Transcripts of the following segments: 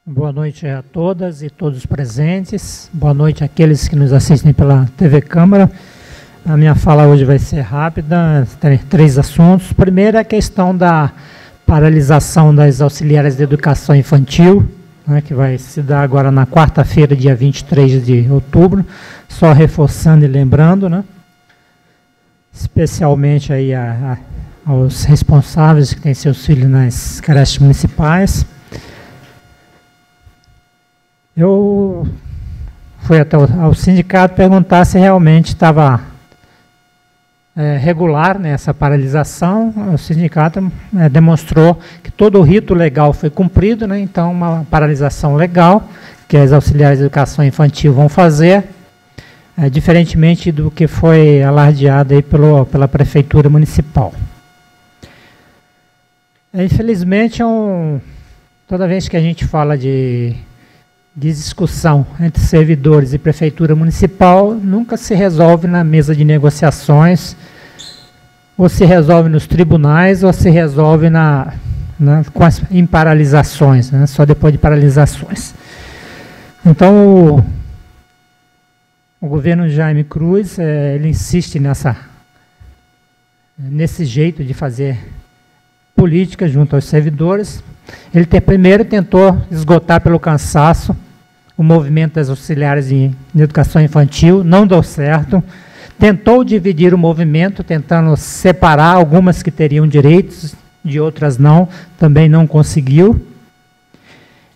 Boa noite a todas e todos os presentes. Boa noite àqueles que nos assistem pela TV Câmara. A minha fala hoje vai ser rápida, tem 3 assuntos. Primeiro é a questão da paralisação das auxiliares de educação infantil, né, que vai se dar agora na quarta-feira, dia 23 de outubro. Só reforçando e lembrando, né, especialmente aí aos responsáveis que têm seus filhos nas creches municipais. Eu fui até ao sindicato perguntar se realmente estava regular, né, essa paralisação. O sindicato demonstrou que todo o rito legal foi cumprido, né, então uma paralisação legal que as auxiliares de educação infantil vão fazer, diferentemente do que foi alardeado aí pela Prefeitura Municipal. Infelizmente, toda vez que a gente fala de discussão entre servidores e prefeitura municipal, nunca se resolve na mesa de negociações, ou se resolve nos tribunais, ou se resolve em paralisações, né, só depois de paralisações. Então, o governo Jaime Cruz, ele insiste nesse jeito de fazer política junto aos servidores. Ele primeiro tentou esgotar pelo cansaço o movimento das auxiliares de educação infantil, não deu certo. Tentou dividir o movimento, tentando separar algumas que teriam direitos, de outras não, também não conseguiu.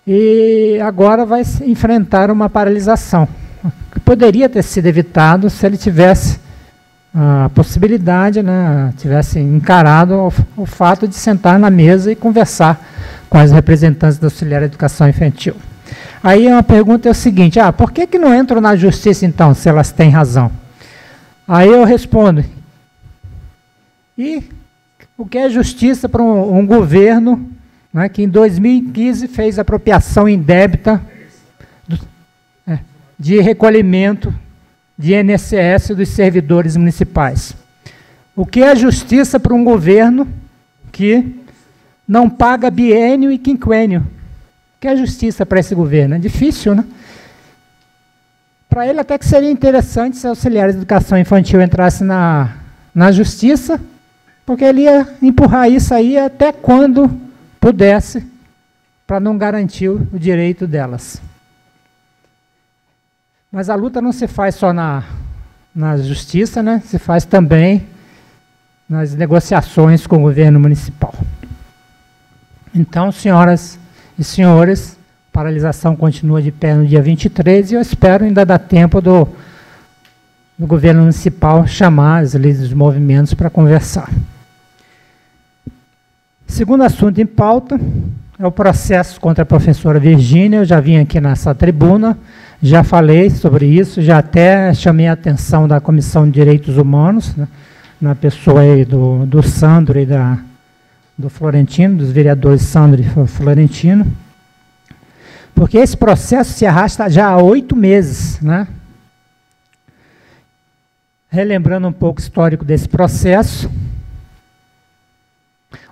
E agora vai enfrentar uma paralisação, que poderia ter sido evitado se ele tivesse a possibilidade, né, tivesse encarado o fato de sentar na mesa e conversar com as representantes da auxiliar de educação infantil. Aí uma pergunta é o seguinte: por que não entram na justiça então, se elas têm razão? Aí eu respondo: e o que é justiça para um governo, né, que em 2015 fez apropriação indébita de recolhimento de INSS dos servidores municipais? O que é justiça para um governo que não paga biênio e quinquênio? O que é justiça para esse governo? É difícil, né? Para ele até que seria interessante se auxiliares de educação infantil entrasse na justiça, porque ele ia empurrar isso aí até quando pudesse, para não garantir o direito delas. Mas a luta não se faz só na justiça, né? Se faz também nas negociações com o governo municipal. Então, senhoras e senhores, a paralisação continua de pé no dia 23 e eu espero ainda dar tempo do governo municipal chamar os líderes dos movimentos para conversar. Segundo assunto em pauta é o processo contra a professora Virgínia. Eu já vim aqui nessa tribuna, já falei sobre isso, já até chamei a atenção da Comissão de Direitos Humanos, né, na pessoa aí do Sandro e do Florentino, dos vereadores Sandro e Florentino, porque esse processo se arrasta já há 8 meses. Né? Relembrando um pouco o histórico desse processo,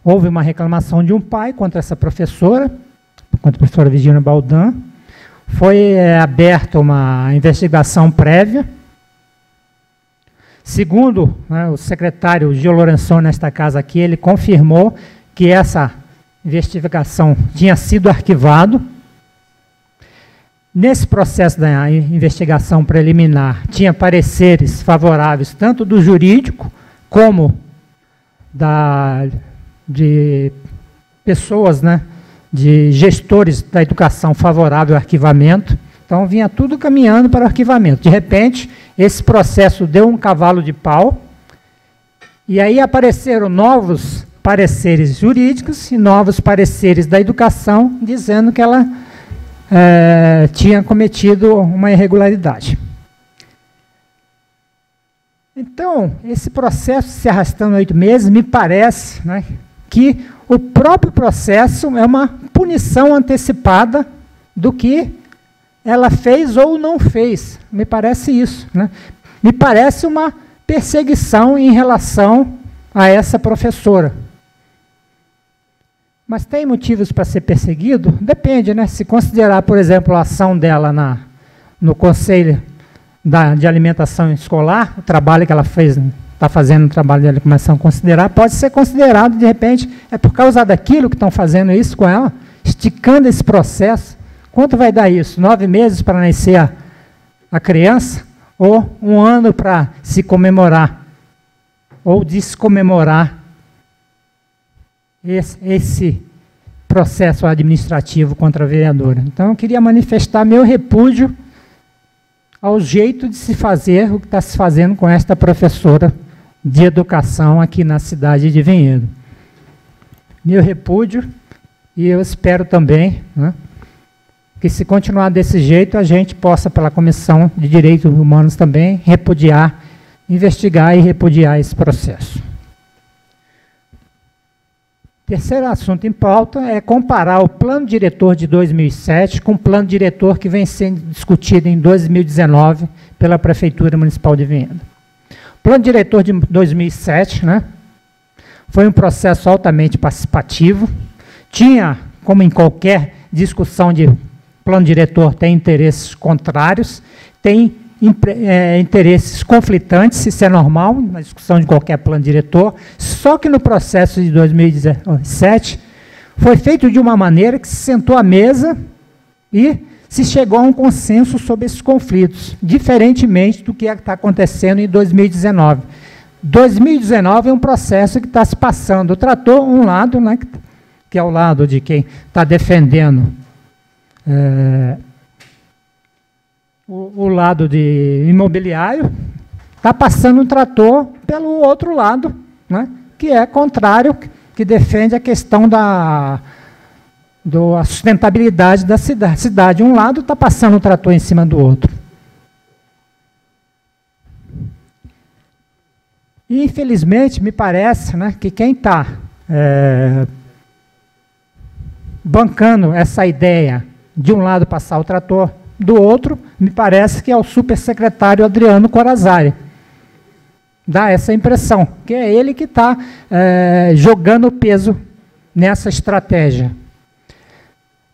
houve uma reclamação de um pai contra essa professora, contra a professora Virgínia Baldan. Foi aberta uma investigação prévia. Segundo, né, o secretário Gil Lourençon, nesta casa aqui, ele confirmou que essa investigação tinha sido arquivado. Nesse processo da investigação preliminar, tinha pareceres favoráveis tanto do jurídico como de pessoas, né, de gestores da educação favorável ao arquivamento. Então, vinha tudo caminhando para o arquivamento. De repente, esse processo deu um cavalo de pau, e aí apareceram novos pareceres jurídicos e novos pareceres da educação, dizendo que ela tinha cometido uma irregularidade. Então, esse processo se arrastando 8 meses, me parece, né, que o próprio processo é uma punição antecipada do que ela fez ou não fez. Me parece isso. Né? Me parece uma perseguição em relação a essa professora. Mas tem motivos para ser perseguido? Depende, né? Se considerar, por exemplo, a ação dela no Conselho de Alimentação Escolar, o trabalho que ela fez, está fazendo no trabalho de alimentação, considerar, pode ser considerado, de repente, é por causa daquilo que estão fazendo isso com ela, esticando esse processo. Quanto vai dar isso? 9 meses para nascer a criança? Ou 1 ano para se comemorar? Ou descomemorar esse processo administrativo contra a vereadora? Então, eu queria manifestar meu repúdio ao jeito de se fazer o que está se fazendo com esta professora de educação aqui na cidade de Vinhedo. Meu repúdio, e eu espero também, né, que se continuar desse jeito, a gente possa, pela Comissão de Direitos Humanos também, repudiar, investigar e repudiar esse processo. Terceiro assunto em pauta é comparar o plano diretor de 2007 com o plano diretor que vem sendo discutido em 2019 pela Prefeitura Municipal de Vinhedo. O plano diretor de 2007, né, foi um processo altamente participativo, tinha, como em qualquer discussão de plano diretor, tem interesses contrários, tem interesses conflitantes, isso é normal na discussão de qualquer plano diretor, só que no processo de 2017 foi feito de uma maneira que se sentou à mesa e se chegou a um consenso sobre esses conflitos, diferentemente do que está acontecendo em 2019. 2019 é um processo que está se passando. Tratou um lado, né, que é o lado de quem está defendendo o lado de imobiliário, está passando um trator pelo outro lado, né, que é contrário, que defende a questão da sustentabilidade da cidade. Um lado está passando um trator em cima do outro. E, infelizmente, me parece, né, que quem está bancando essa ideia de um lado passar o trator do outro, me parece que é o supersecretário Adriano Corazari. Dá essa impressão, que é ele que está jogando peso nessa estratégia.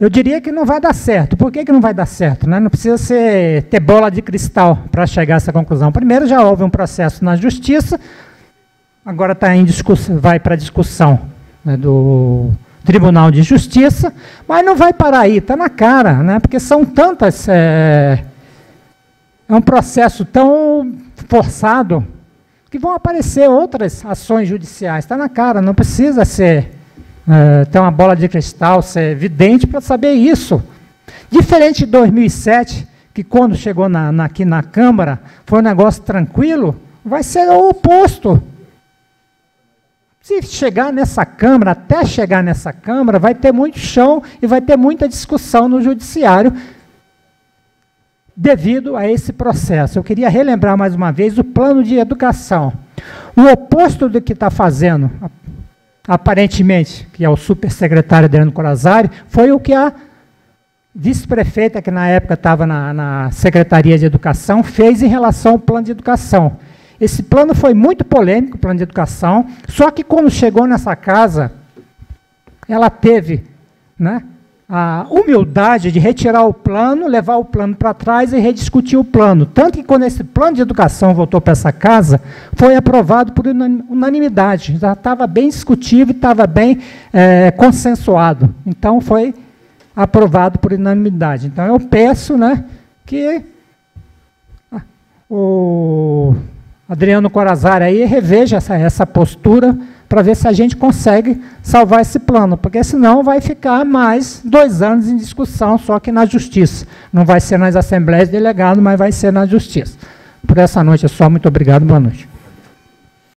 Eu diria que não vai dar certo. Por que não vai dar certo? Né? Não precisa ter bola de cristal para chegar a essa conclusão. Primeiro, já houve um processo na Justiça, agora está em discussão, vai para a discussão, né, do Tribunal de Justiça, mas não vai parar aí, está na cara, né? Porque são tantas... é um processo tão forçado que vão aparecer outras ações judiciais. Está na cara, não precisa ter uma bola de cristal, ser evidente para saber isso. Diferente de 2007, que quando chegou aqui na Câmara, foi um negócio tranquilo, vai ser o oposto. Se chegar nessa Câmara, até chegar nessa Câmara, vai ter muito chão e vai ter muita discussão no Judiciário devido a esse processo. Eu queria relembrar mais uma vez o plano de educação. O oposto do que está fazendo, aparentemente, que é o supersecretário Adriano Corazari, foi o que a vice-prefeita, que na época estava na Secretaria de Educação, fez em relação ao plano de educação. Esse plano foi muito polêmico, o plano de educação, só que quando chegou nessa casa, ela teve, né, a humildade de retirar o plano, levar o plano para trás e rediscutir o plano. Tanto que quando esse plano de educação voltou para essa casa, foi aprovado por unanimidade. Já estava bem discutível e estava bem consensuado. Então, foi aprovado por unanimidade. Então, eu peço, né, que o Adriano Corazari aí reveja essa postura para ver se a gente consegue salvar esse plano, porque senão vai ficar mais 2 anos em discussão, só que na Justiça. Não vai ser nas Assembleias de Delegados, mas vai ser na Justiça. Por essa noite é só. Muito obrigado, boa noite.